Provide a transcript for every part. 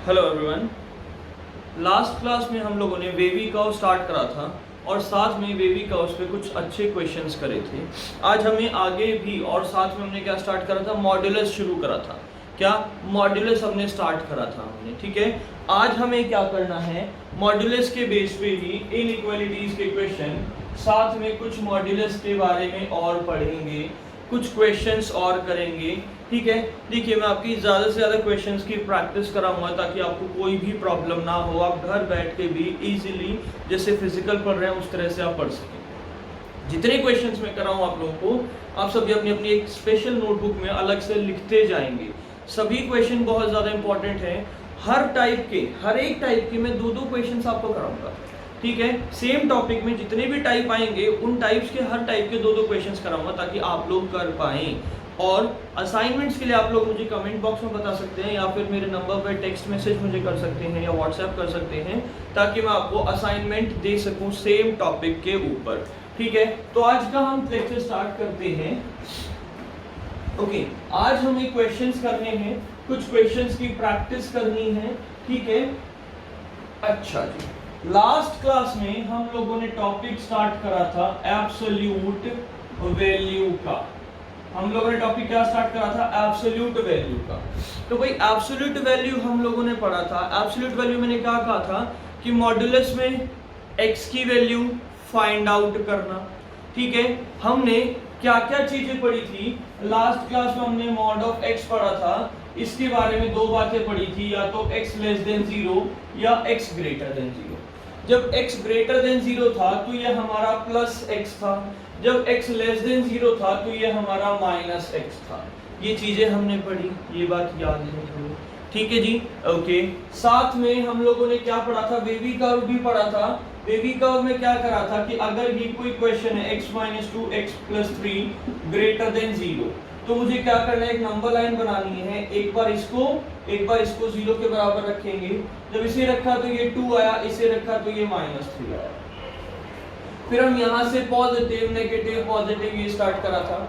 Hello everyone. Last class में हम लोगों ने वेवी कर्व स्टार्ट करा था और साथ में वेवी कर्व्स पे कुछ अच्छे क्वेश्चंस करे थे। आज हमें आगे भी और साथ में हमने क्या स्टार्ट करा था, मॉड्यूलस शुरू करा था। क्या मॉड्यूलस हमने स्टार्ट करा था हमने, ठीक है। आज हमें क्या करना है, मॉड्यूलस के बेस पे ही इनइक्वालिटीज के क्वेश्चन, साथ में कुछ मॉड्यूलस के बारे में और पढ़ेंगे, कुछ क्वेश्चंस और करेंगे, ठीक है। देखिए, मैं आपकी ज़्यादा से ज़्यादा क्वेश्चंस की प्रैक्टिस कराऊंगा ताकि आपको कोई भी प्रॉब्लम ना हो, आप घर बैठ के भी इजीली जैसे फिजिकल पढ़ रहे हैं उस तरह से आप पढ़ सकें। जितने क्वेश्चंस मैं कराऊँ आप लोगों को, आप सभी अपनी अपनी एक स्पेशल नोटबुक में अलग से लिखते जाएंगे। सभी क्वेश्चन बहुत ज़्यादा इंपॉर्टेंट है। हर एक टाइप के मैं दो क्वेश्चन आपको कराऊंगा, ठीक है। सेम टॉपिक में जितने भी टाइप आएंगे उन टाइप्स के हर टाइप के दो क्वेश्चंस कराऊंगा ताकि आप लोग कर पाएं। और असाइनमेंट्स के लिए आप लोग मुझे कमेंट बॉक्स में बता सकते हैं या फिर मेरे नंबर पर टेक्स्ट मैसेज मुझे कर सकते हैं या व्हाट्सएप कर सकते हैं ताकि मैं आपको असाइनमेंट दे सकूं सेम टॉपिक के ऊपर, ठीक है। तो आज का हम लेक्चर स्टार्ट करते हैं। ओके, आज हमें क्वेश्चंस करने हैं, कुछ क्वेश्चंस की प्रैक्टिस करनी है, ठीक है। अच्छा जी, लास्ट क्लास में हम लोगों ने टॉपिक स्टार्ट करा था एब्सोल्यूट वैल्यू का। हम लोगों ने टॉपिक क्या स्टार्ट करा था, एब्सोल्यूट वैल्यू का। तो भाई एब्सोल्यूट वैल्यू हम लोगों ने पढ़ा था। एब्सोल्यूट वैल्यू मैंने क्या कहा था कि मॉड्यूलस में x की वैल्यू फाइंड आउट करना, ठीक है। हमने क्या क्या चीजें पढ़ी थी लास्ट क्लास में, हमने मॉड ऑफ x पढ़ा था। इसके बारे में दो बातें पढ़ी थी, या तो x लेस देन 0 या x ग्रेटर देन 0। जब x ग्रेटर देन 0 था तो ये हमारा प्लस x था, जब x लेस देन 0 था तो ये हमारा माइनस x था। ये चीजें हमने पढ़ी, ये बात याद है, ठीक है जी। ओके, साथ में हम लोगों ने क्या पढ़ा था, वेवी कर्व भी पढ़ा था। वेवी कर्व में क्या करा था कि अगर ये कोई क्वेश्चन है x - 2 x + 3 ग्रेटर देन 0 तो मुझे क्या करना है, एक नंबर लाइन बनानी है। एक बार इसको 0 के बराबर रखेंगे। जब इसे रखा तो ये 2 आया, इसे रखा तो ये -3 आया। फिर हम यहाँ से पॉजिटिव नेगेटिव पॉजिटिव ये स्टार्ट करा था।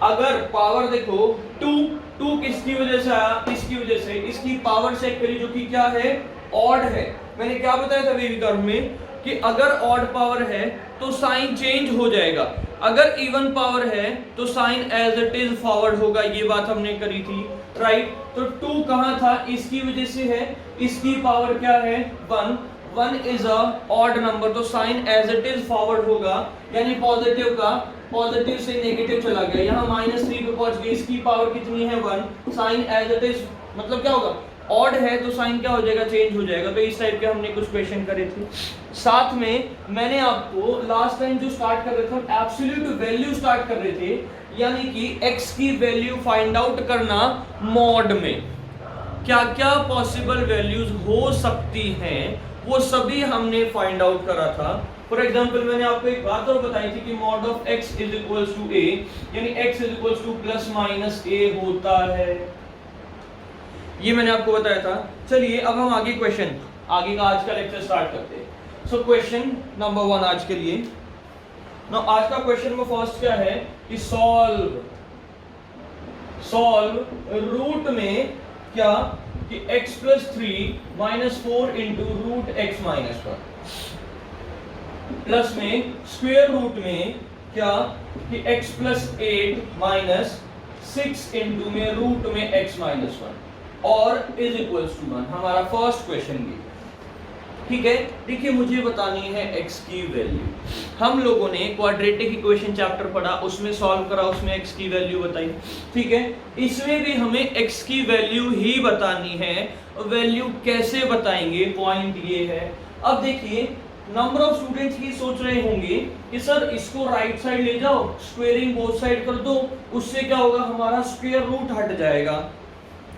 अगर पावर देखो 2 किसकी वजह से आया, इसकी वजह से, इसकी पावर चेक करी जो कि क्या है, ऑड है। मैंने क्या बताया था वेवी कर्व में कि अगर ऑड पावर है तो साइन चेंज हो जाएगा, अगर इवन पावर है तो sign as it is forward होगा। ये बात हमने करी थी, राइट। तो 2 कहाँ था, इसकी वजह से है, इसकी पावर क्या है 1 इज अ ऑड नंबर, तो sign as it is forward होगा, यानी पॉजिटिव का पॉजिटिव से नेगेटिव चला गया। यहाँ -3 पे पहुंच गए, इसकी पावर कितनी है 1, साइन एज इट इज मतलब क्या होगा, ऑड है तो साइन क्या हो जाएगा, चेंज हो जाएगा। तो इस टाइप के हमने कुछ क्वेश्चन करे थे। साथ में मैंने आपको लास्ट टाइम जो स्टार्ट कर रहे थे, एब्सोल्यूट वैल्यू स्टार्ट कर रहे थे, यानी कि x की वैल्यू फाइंड आउट करना मॉड में क्या क्या पॉसिबल वैल्यूज हो सकती हैं, वो सभी हमने फाइंड आउट करा था। फॉर एग्जाम्पल मैंने आपको एक बात और बताई थी कि मॉड ऑफ x = a, यानी x ± a होता है, ये मैंने आपको बताया था। चलिए अब हम आगे का आज का लेक्चर स्टार्ट करते हैं। सो क्वेश्चन नंबर 1 आज के लिए। नाउ आज का क्वेश्चन में फर्स्ट क्या है कि सॉल्व रूट में क्या कि x + 3 - 4 × √x - 1 प्लस में स्क्वायर रूट में क्या कि x + 8 - 6 × रूट में x - 1 और = 1। हमारा फर्स्ट क्वेश्चन ये, ठीक है। देखिए, मुझे बतानी है x की वैल्यू। हम लोगों ने क्वाड्रेटिक इक्वेशन चैप्टर पढ़ा, उसमें सॉल्व करा, उसमें x की वैल्यू बताई, ठीक है। इसमें भी हमें x की वैल्यू ही बतानी है। वैल्यू कैसे बताएंगे, पॉइंट ये है। अब देखिए, नंबर ऑफ स्टूडेंट्स ये सोच रहे होंगे कि सर इसको राइट साइड ले जाओ, स्क्वेयरिंग बोथ साइड कर दो, उससे क्या होगा, हमारा स्क्वायर रूट हट जाएगा।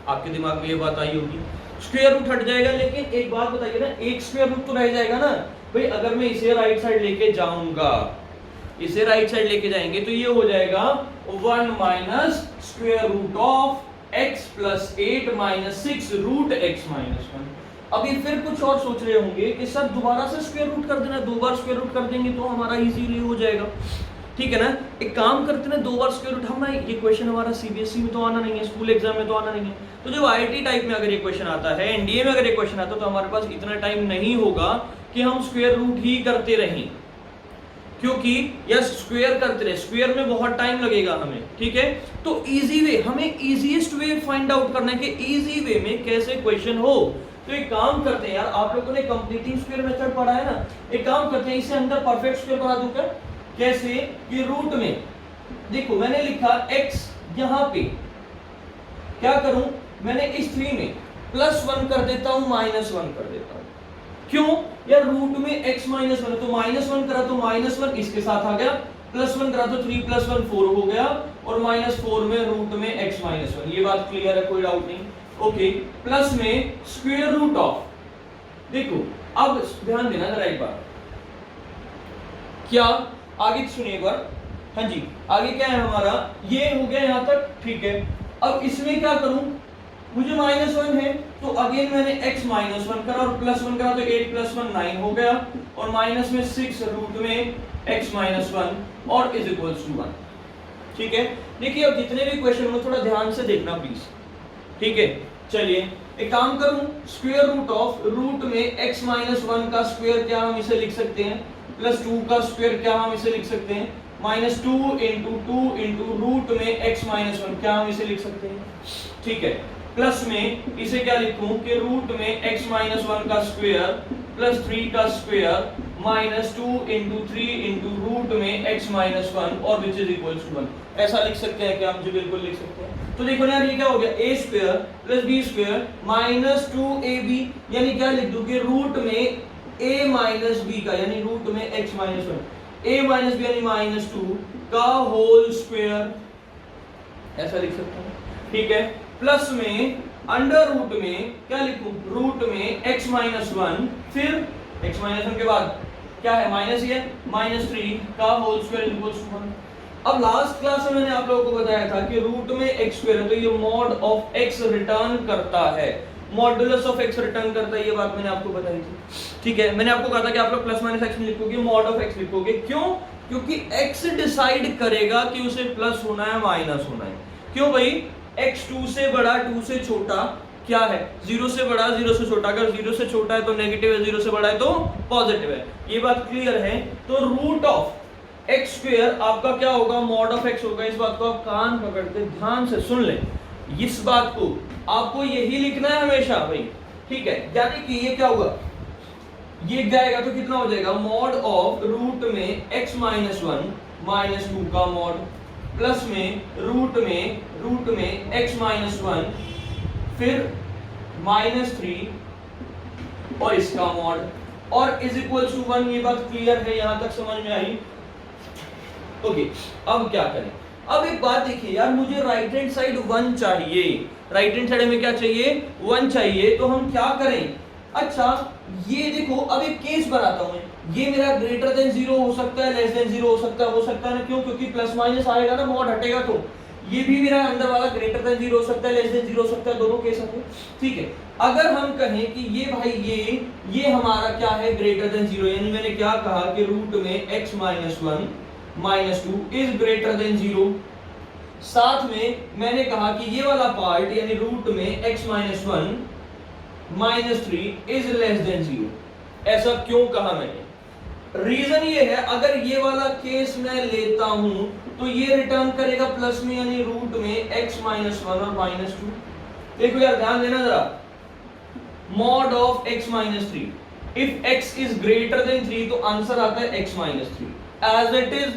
आपके दिमाग में ये बात आई होगी, स्क्वायर रूट हट जाएगा। लेकिन एक बात बताइए ना, एक स्क्वायर रूट तो रह जाएगा ना भाई। अगर मैं इसे राइट साइड लेके जाऊंगा, इसे राइट साइड लेके जाएंगे तो ये हो जाएगा 1 - square root of x + 8 - 6 √x - 1। अभी फिर कुछ और सोच रहे होंगे कि सर दोबारा से स्क्वायर रूट कर देना, 2 बार स्क्वायर रूट कर देंगे तो हमारा इजीली हो जाएगा। ठीक है ना। एक काम करते ना, 2 बार स्क्वायर रूट, हम ना ये क्वेश्चन हमारा सीबीएसई में तो आना नहीं है, स्कूल एग्जाम में तो आना नहीं है, तो जब आईआईटी टाइप में अगर ये क्वेश्चन आता है, एनडीए में अगर ये क्वेश्चन आता है, तो हमारे पास इतना टाइम नहीं होगा कि हम स्क्वायर रूट ही करते रहें, क्योंकि या स्क्वायर करते रहे, स्क्वायर में बहुत टाइम लगेगा हमें, ठीक है। तो इजी वे, हमें इजीएस्ट वे फाइंड आउट करना है कि इजी वे में कैसे क्वेश्चन हो। तो एक काम करते हैं यार, आप लोगों ने कंप्लीटिंग स्क्वायर मेथड पढ़ा है ना, एक काम करते हैं, इसे अंदर परफेक्ट स्क्वायर बना दूं क्या? कैसे कि रूट में देखो मैंने लिखा x, यहां पे क्या करूं, मैंने इस 3 में +1 कर देता हूं, -1 कर देता हूं। क्यों यार, रूट में x -1 तो -1 करा तो -1 इसके साथ आ गया, +1 करा तो 3 + 1 4 हो गया, और -4 में रूट में x -1। ये बात क्लियर है, कोई डाउट नहीं। ओके, प्लस में स्क्वायर रूट ऑफ, देखो अब ध्यान देना जरा एक बार, क्या आगे सुनिए एक बार, हाँ जी आगे क्या है हमारा, ये हो गया यहां तक, ठीक है। अब इसमें क्या करूं, मुझे -1 है तो अगेन मैंने x -1 करा और +1 करा तो 8 + 1 9 हो गया, और माइनस में 6 रूट में x -1 और इज इक्वल्स टू 1, ठीक है। देखिए अब जितने भी क्वेश्चन में थोड़ा ध्यान से देखना प्लीज, ठीक है। चलिए एक काम करूं, स्क्वायर रूट ऑफ, रूट में x -1 का स्क्वायर क्या हम इसे लिख सकते हैं, +2 का स्क्वायर क्या हम इसे लिख सकते हैं, -2 × 2 × रूट में x -1 क्या हम इसे लिख सकते हैं, ठीक है। प्लस में इसे क्या लिखूं कि रूट में x -1 का स्क्वायर +3 का स्क्वायर -2 × 3 × रूट में x -1 और विच इज इक्वल्स टू 1, ऐसा लिख सकते हैं क्या हम? जी बिल्कुल लिख सकते हैं। तो देखो यार ये क्या हो गया, a square + b square -2ab, यानी क्या लिख दूं कि रूट में a - b का, यानी रूट में x -1 a - b यानी -2 का होल स्क्वायर, ऐसा लिख सकते हैं, ठीक है। प्लस में अंडर रूट में क्या लिखूं, रूट में x -1, फिर x -1 के बाद क्या है, माइनस ही है, -3 का होल स्क्वायर इक्वल्स टू 1। अब लास्ट क्लास में मैंने आप लोगों को बताया था कि रूट में x स्क्वायर है तो ये मॉड ऑफ x रिटर्न करता है, मॉडुलस ऑफ x रिटर्न करता है, ये बात मैंने आपको बताई थी, ठीक है। मैंने आपको कहा था कि आप लोग +-x में लिखोगे, मॉड ऑफ x लिखोगे, क्यों? क्योंकि x डिसाइड करेगा कि उसे प्लस होना है माइनस होना है। क्यों भाई, x 2 से बड़ा 2 से छोटा क्या है, 0 से बड़ा 0 से छोटा, अगर 0 से छोटा है तो नेगेटिव है, 0 से बड़ा है तो पॉजिटिव है, ये बात क्लियर है। तो रूट ऑफ x स्क्वायर आपका क्या होगा, मॉड ऑफ x होगा। इस बात को आप कान पकड़ के ध्यान से सुन ले, इस बात को आपको यही लिखना है हमेशा भाई, ठीक है। यानी कि ये क्या होगा, ये जाएगा तो कितना हो जाएगा, मॉड ऑफ रूट में x -1 -2 का मॉड, प्लस में रूट में x -1 फिर -3 और इसका मॉड और इज इक्वल टू 1। ये बात क्लियर है, यहां तक समझ में आई? ओके, अब क्या करें, अब एक बात देखिए यार, मुझे राइट हैंड साइड 1 चाहिए, राइट हैंड साइड में क्या चाहिए, 1 चाहिए, तो हम क्या करें, अच्छा ये देखो अब एक केस बनाता हूं मैं, ये मेरा ग्रेटर देन 0 हो सकता है, लेस देन 0 हो सकता है ना, क्यों? क्योंकि प्लस माइनस आएगा ना, मॉड हटेगा, तो ये भी मेरा अंदर वाला ग्रेटर देन 0 हो सकता है, लेस देन 0 हो सकता है, दोनों केस होंगे, ठीक है। अगर हम कहें कि ये भाई ये हमारा क्या है, ग्रेटर देन 0, यानी मैंने क्या कहा कि रूट में x -1 -2 इज ग्रेटर देन 0, साथ में मैंने कहा कि ये वाला पार्ट यानी रूट में x -1 -3 इज लेस देन 0। ऐसा क्यों कहा मैंने? रीजन ये है, अगर ये वाला केस मैं लेता हूं तो ये रिटर्न करेगा प्लस में, यानी रूट में x -1 और -2। देखो यार ध्यान देना जरा, mod of x -3, if x is greater than 3 तो आंसर आता है x -3, as it is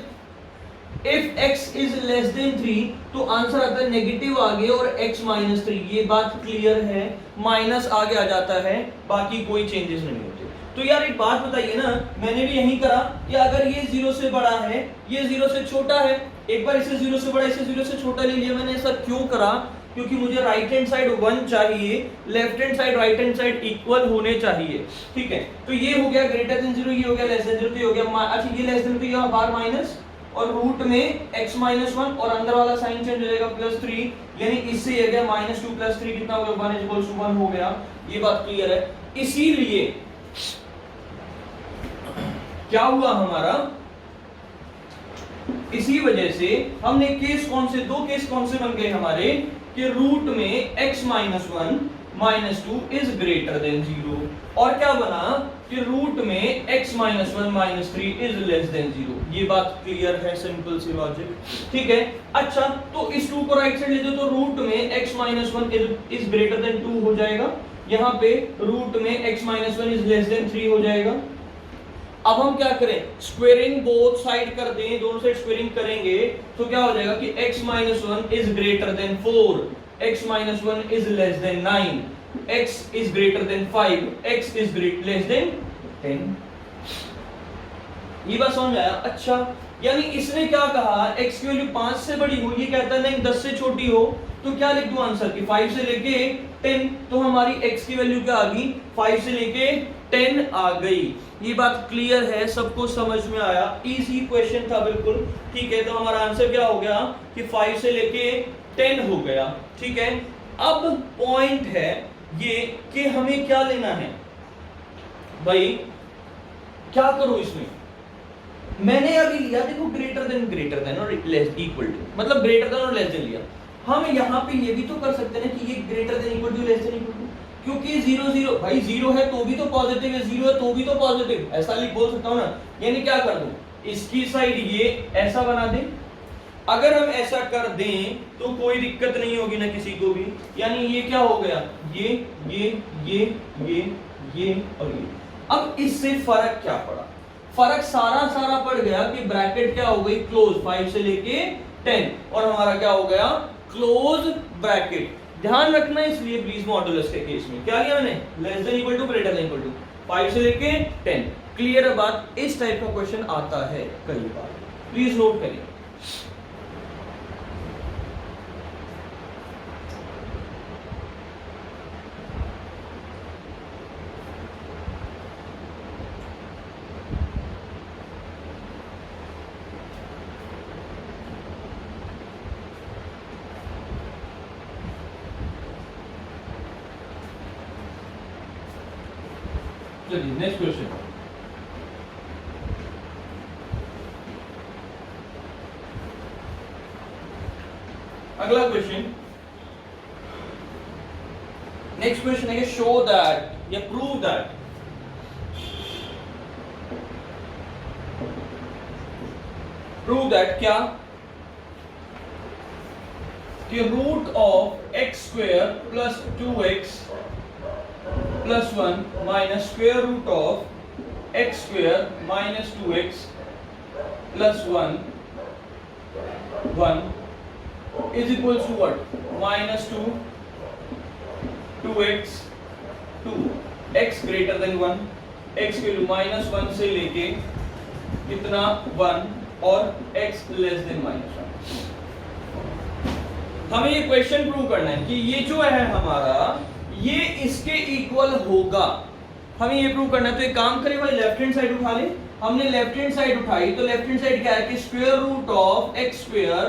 if x is less than 3 तो आंसर आता है नेगेटिव आगे और x -3। ये बात क्लियर है, माइनस आगे आ जाता है, बाकी कोई चेंजेस नहीं होते। तो यार एक बात बताइए ना, मैंने भी यही करा कि अगर ये 0 से बड़ा है, ये 0 से छोटा है, एक बार इसे 0 से बड़ा इसे 0 से छोटा ले लिया, मैंने ऐसा क्यों करा? क्योंकि मुझे राइट हैंड साइड 1 चाहिए, left hand side right hand side equal होने चाहिए, ठीक है। तो ये हो गया ग्रेटर देन 0, ये हो गया लेस देन 0, तो ये हो गया, अच्छा ये लेस देन, तो ये बार माइनस और रूट में x -1 और अंदर वाला साइन चेंज हो जाएगा +3, यानी इससे ये गया -2 + 3 कितना हो गया, 1 = 1 हो गया। ये बात क्लियर है। इसीलिए क्या हुआ हमारा, इसी वजह से हमने केस कौन से, दो केस कौन से बन गए हमारे, कि रूट में x minus one minus two is greater than 0, और क्या बना कि रूट में x minus one minus three is less than 0। ये बात क्लियर है, सिंपल सी लॉजिक, ठीक है। अच्छा, तो इस 2 को राइट साइड ले दो तो रूट में x minus one is greater then 2 हो जाएगा, यहाँ पे रूट में x minus one is less than 3 हो जाएगा। अब हम क्या करें, स्क्वेयरिंग बोथ साइड कर दें, दोनों साइड स्क्वेयरिंग करेंगे तो क्या हो जाएगा कि x minus one is greater then 4, x minus one is less then 9, x is greater then 5, x is less then 10। ये बात समझ में आया? अच्छा, यानी इसने क्या कहा, x की वैल्यू 5 से बड़ी हो, ये कहता है नहीं 10 से छोटी हो, तो क्या लिख दूं आंसर की 5 से लेके 10, तो हमारी x की वैल्यू क्या आ गई, 5 से लेके 10 आ गई। ये बात क्लियर है, सबको समझ में आया? इजी क्वेश्चन था बिल्कुल, ठीक है। तो हमारा आंसर क्या हो गया कि 5 से लेके 10 हो गया, ठीक है। अब पॉइंट है ये कि हमें क्या लेना है भाई, क्या करूं इसमें, मैंने अभी लिया देखो ग्रेटर देन और लेस इक्वल टू, मतलब ग्रेटर देन और लेस देन लिया। हम यहाँ पे ये भी तो कर सकते हैं कि ये greater than equal to less than equal to, क्योंकि 0 0 भाई 0 है तो भी तो पॉजिटिव है, 0 है तो भी तो पॉजिटिव, ऐसा लिख बोल सकता हूं ना। यानी क्या कर दूं, इसकी साइड ये ऐसा बना दें, अगर हम ऐसा कर दें तो कोई दिक्कत नहीं होगी ना किसी को भी। यानी ये क्या हो गया, ये और ये। अब इससे फर्क क्या पड़ा, फर्क सारा पड़ गया कि ब्रैकेट क्या हो गई क्लोज, 5 से लेके 10, और हमारा क्या हो गया क्लोज ब्रैकेट। ध्यान रखना इसलिए प्लीज मॉडुलस के केस में क्या लिया मैंने, less than equal to greater than equal to, 5 से लेके 10। क्लियर है बात? इस टाइप का क्वेश्चन आता है कई बार, प्लीज नोट करिए। चलिए नेक्स्ट क्वेश्चन, अगला क्वेश्चन, नेक्स्ट क्वेश्चन है शो दैट या प्रूव दैट क्या कि root of x square plus 2x plus 1 minus square root of x square minus 2x plus 1 is equal to what, minus 2x 2 x greater than 1, x की value minus 1 से लेके कितना 1 और x less then minus 1। हमें ये question prove करना है कि ये जो है हमारा ये इसके इक्वल होगा, हमें ये प्रूव करना है। तो एक काम करें भाई, लेफ्ट हैंड साइड उठा ले। हमने लेफ्ट हैंड साइड उठाई तो लेफ्ट हैंड साइड क्या है कि square root of x square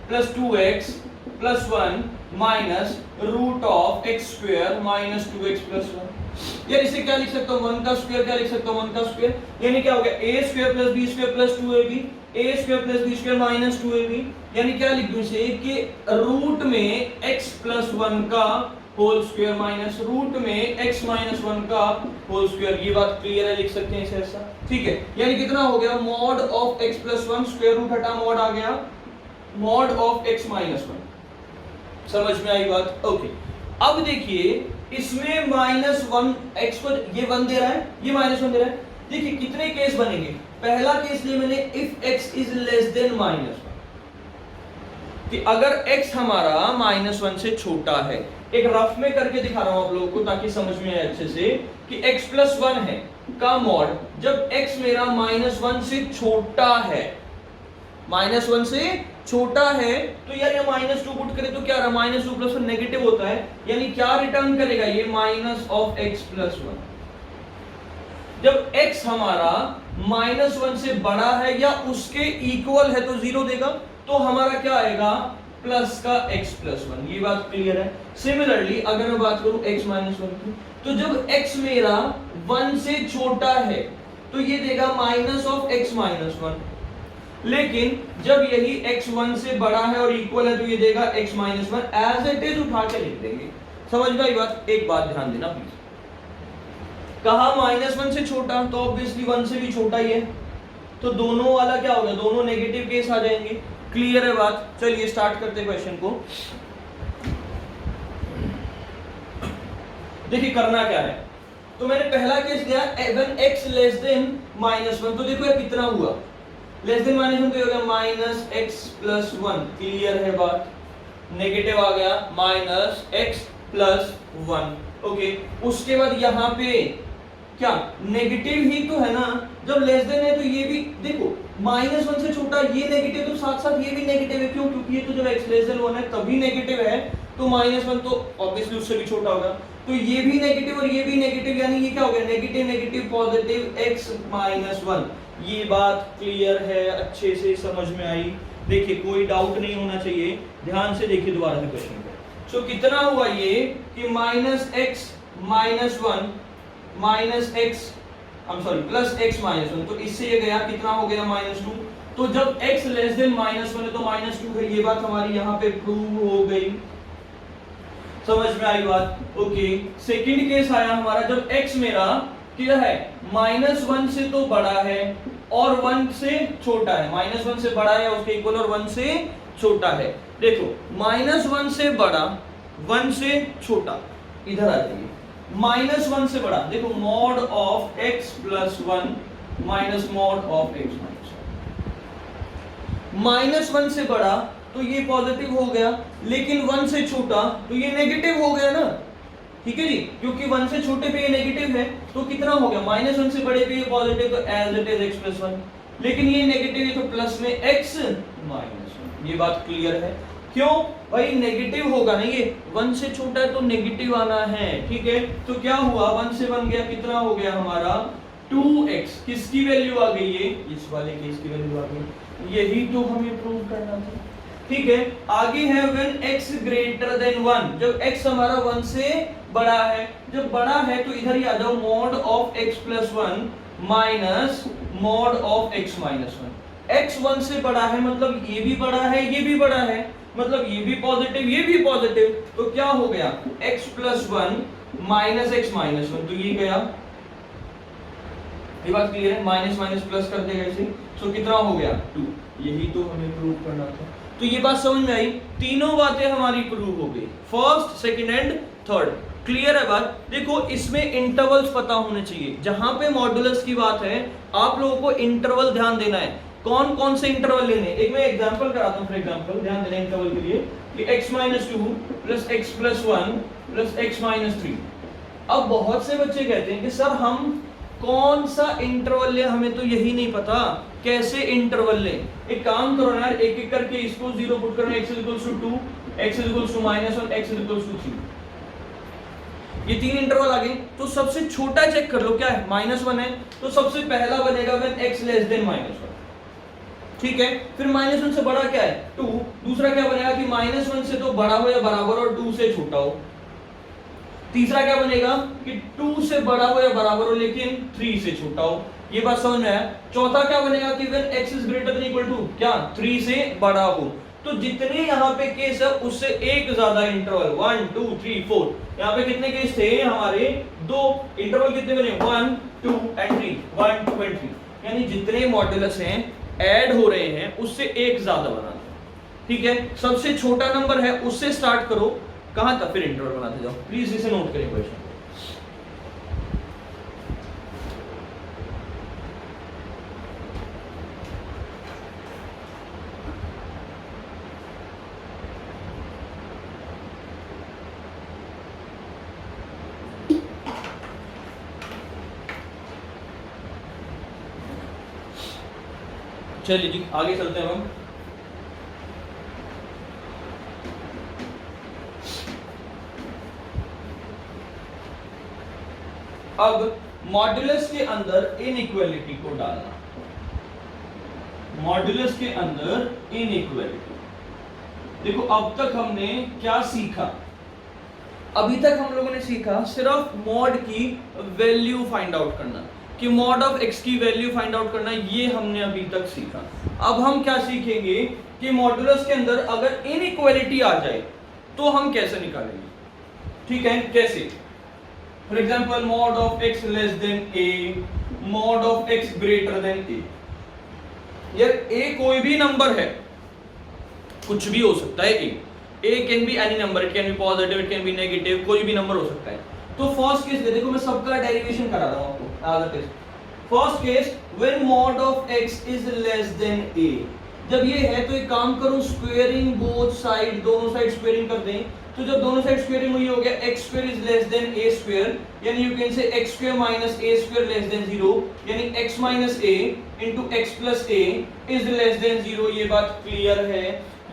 plus 2x plus 1 minus root of x square minus 2x plus 1। यार इसे क्या लिख सकता हूं, 1 का स्क्वायर क्या लिख सकता हूं, 1 का स्क्वायर, यानी क्या हो गया a square plus b square plus 2ab, a square plus b square minus 2ab। यानी क्या लिख दूं इसे कि रूट में x प्लस 1 का होल स्क्वायर माइनस रूट में x माइनस 1 का होल स्क्वायर। ये बात क्लियर है, लिख सकते हैं इसे ऐसा, ठीक है। यानी कितना हो गया, mod of x plus 1, square root हटा मॉड आ गया, मॉड ऑफ x माइनस 1। समझ में आई बात? ओके। अब देखिए इसमें माइनस 1 x को ये 1 दे रहा है, ये माइनस 1 दे रहा है। देखिए कितने केस बनेंगे, पहला केस लिए मैंने if x is less then minus 1, कि अगर x हमारा माइनस 1 से छोटा है, एक रफ में करके दिखा रहा हूं आप लोगों को ताकि समझ में आए अच्छे से, कि x प्लस 1 है का मॉड जब x मेरा माइनस 1 से छोटा है, माइनस 1 से छोटा है, तो यार ये माइनस 2 पुट करें तो क्या रहा, माइनस 2 प्लस 1 नेगेटिव होता है, यानी क्या रिटर्न करेगा ये माइनस ऑफ x प्लस 1। जब x हमारा माइनस 1 से बड़ा है या उसके इक्वल है तो 0 देगा, तो हमारा क्या आएगा प्लस का x प्लस 1। ये बात क्लियर है। सिमिलरली अगर मैं बात करूं x माइनस 1 की, तो जब x मेरा 1 से छोटा है तो ये देगा माइनस ऑफ x माइनस 1। लेकिन जब यही x 1 से बड़ा है और इक्वल है तो ये देगा x minus 1 as it is उठा के लिख देंगे। समझ में आई बात? एक बात ध्यान देना प्लीज, कहा माइनस 1 से छोटा तो ऑब्वियसली 1 से भी छोटा ही है, तो दोनों वाला क्या होगा, दोनों नेगेटिव केस आ जाएंगे। क्लियर है बात? चलिए स्टार्ट करते हैं क्वेश्चन को। देखिए करना क्या है, तो मैंने पहला केस लिया when x less then minus 1, तो देखो ये कितना हुआ, लेस देन माइनस 1 तो ये हो गया माइनस x प्लस 1। क्लियर है बात? नेगेटिव आ गया माइनस x प्लस 1। ओके, उसके बाद यहाँ पे क्या नेगेटिव ही तो है ना, जब लेस देन है तो ये भी देखो माइनस 1 से छोटा, ये नेगेटिव तो साथ साथ ये भी नेगेटिव है। क्यों? क्योंकि ये तो जब x लेस देन 1 है तभी नेगेटिव है, तो माइनस 1 तो ऑब्वियसली उससे भी छोटा होगा, तो ये भी नेगेटिव और ये भी नेगेटिव, यानी ये क्या हो गया, negative negative positive x minus 1। ये बात क्लियर है, अच्छे से समझ में आई? देखिए कोई डाउट नहीं होना चाहिए, ध्यान से देखिए दोबारा से क्वेश्चन को। सो कितना हुआ ये कि minus x minus 1 minus x plus x minus 1, तो इससे ये गया कितना हो गया माइनस 2। तो जब x लेस देन माइनस 1 है तो माइनस 2 है, ये बात हमारी यहाँ पे प्रूव हो गई। समझ में आई बात? ओके, सेकंड केस आया हमारा जब x मेरा क्या है, माइनस 1 से तो बड़ा है और 1 से छोटा है, माइनस 1 से बड़ा है उसके इक्वल और 1 से छोटा है। देखो माइनस 1 से बड़ा 1 से छोटा, इधर आ जाइए, माइनस 1 से बड़ा, देखो mod of x plus 1 minus mod of x minus 1। Minus 1 से बड़ा तो ये पॉजिटिव हो गया, लेकिन 1 से छोटा तो ये नेगेटिव हो गया ना, ठीक है जी, क्योंकि 1 से छोटे पे ये नेगेटिव है, तो कितना हो गया, माइनस 1 से बड़े पे ये पॉजिटिव, तो as it is x plus 1, लेकिन ये नेगेटिव है तो प्लस में x माइनस 1। ये बात क्लियर है? क्यों भाई, नेगेटिव होगा ना, ये 1 से छोटा है तो नेगेटिव आना है, ठीक है। तो क्या हुआ, 1 से बन गया, कितना हो गया हमारा 2x, किसकी वैल्यू आ गई, ये इस वाले केस की वैल्यू आ गई, यही तो हमें प्रूव करना था, ठीक है। आगे है व्हेन x ग्रेटर देन 1, जब x हमारा 1 से बड़ा है, जब बड़ा है तो इधर ही आ जाओ, mod of x plus 1 minus mod of x minus 1। x 1 से बड़ा है मतलब ये भी बड़ा है, ये भी बड़ा है, मतलब ये भी पॉजिटिव ये भी पॉजिटिव, तो क्या हो गया x plus 1 minus x minus 1, तो ये गया, ये बात क्लियर है, माइनस माइनस प्लस कर देगा इसे, तो कितना हो गया 2। यही तो हमें प्रूव करना था। तो ये बात समझ में आई, तीनों बातें हमारी प्रूव हो गई, first second and third. Clear है बात? देखो इसमें इंटरवल्स पता होने चाहिए, जहां पे मॉडुलस की बात है आप लोगों को इंटरवल ध्यान देना है, कौन कौन से इंटरवल लेने। एक मैं एग्जांपल कराता हूं, फॉर एग्जांपल ध्यान देना इंटरवल के लिए कि x minus 2 plus x plus 1 plus x minus 3। अब बहुत से बच्चे कहते हैं कि सर हम कौन सा इंटरवल ले, हमें तो यही नहीं पता कैसे इंटरवल ले। एक काम करो ना यार, एक एक करके इसको 0 पुट करो, x equals to 2, x equals to -1, x equals to 3, ये तीन इंटरवल आ गए। तो सबसे छोटा चेक कर लो, क्या है -1 है, तो सबसे पहला बनेगा व्हेन x लेस देन -1, ठीक है। फिर -1 से बड़ा क्या है 2, दूसरा क्या बनेगा कि -1 से तो बड़ा हो या बराबर और 2 से छोटा हो। तीसरा क्या बनेगा कि 2 से बड़ा हो या बराबर हो लेकिन 3 से छोटा हो। ये बात समझ में आया? चौथा क्या बनेगा कि when x is greater than equal to क्या 3 से बड़ा हो। तो जितने यहाँ पे केस है उससे एक ज्यादा इंटरवल 1 2 3 4, यहाँ पे कितने केस थे हमारे, 2 इंटरवल कितने बने 1 2 एंड 3, 1 2 एंड 3, यानी जितने मॉड्यूलस हैं ऐड हो रहे हैं उससे एक ज्यादा बनाना, ठीक है। सबसे छोटा नंबर है उससे स्टार्ट करो, कहां तक फिर इंटरवल बनाते जाओ। प्लीज इसे नोट करें क्वेश्चन। चलिए जी आगे चलते हैं हम। अब मॉड्यूलस के अंदर इनइक्वालिटी को डालना, मॉड्यूलस के अंदर इनइक्वालिटी। देखो अब तक हमने क्या सीखा, अभी तक हम लोगों ने सीखा सिर्फ मॉड की वैल्यू फाइंड आउट करना, कि मॉड ऑफ x की वैल्यू फाइंड आउट करना, ये हमने अभी तक सीखा। अब हम क्या सीखेंगे कि मॉडुलस के अंदर अगर इनइक्वालिटी आ जाए तो हम कैसे निकालेंगे। ठीक है, कैसे? For example mod of x less than a, mod of x greater than a। यार a कोई भी नंबर है, कुछ भी हो सकता है। a can be any number, it can be positive, it can be negative, कोई भी नंबर हो सकता है। तो फर्स्ट केस देखो, मैं सबका डेरिवेशन करा रहा हूं आपको। First case when mod of x is less than a, जब ये है तो एक काम करूं, स्क्वेयरिंग बोथ साइड, दोनों साइड स्क्वेयरिंग कर दें। तो जब दोनों साइड स्क्वेयरिंग हुई हो गया, x square is less than a square, यानी you can say x square minus a square less than 0, यानी x minus a into x plus a is less than 0। ये बात क्लियर है?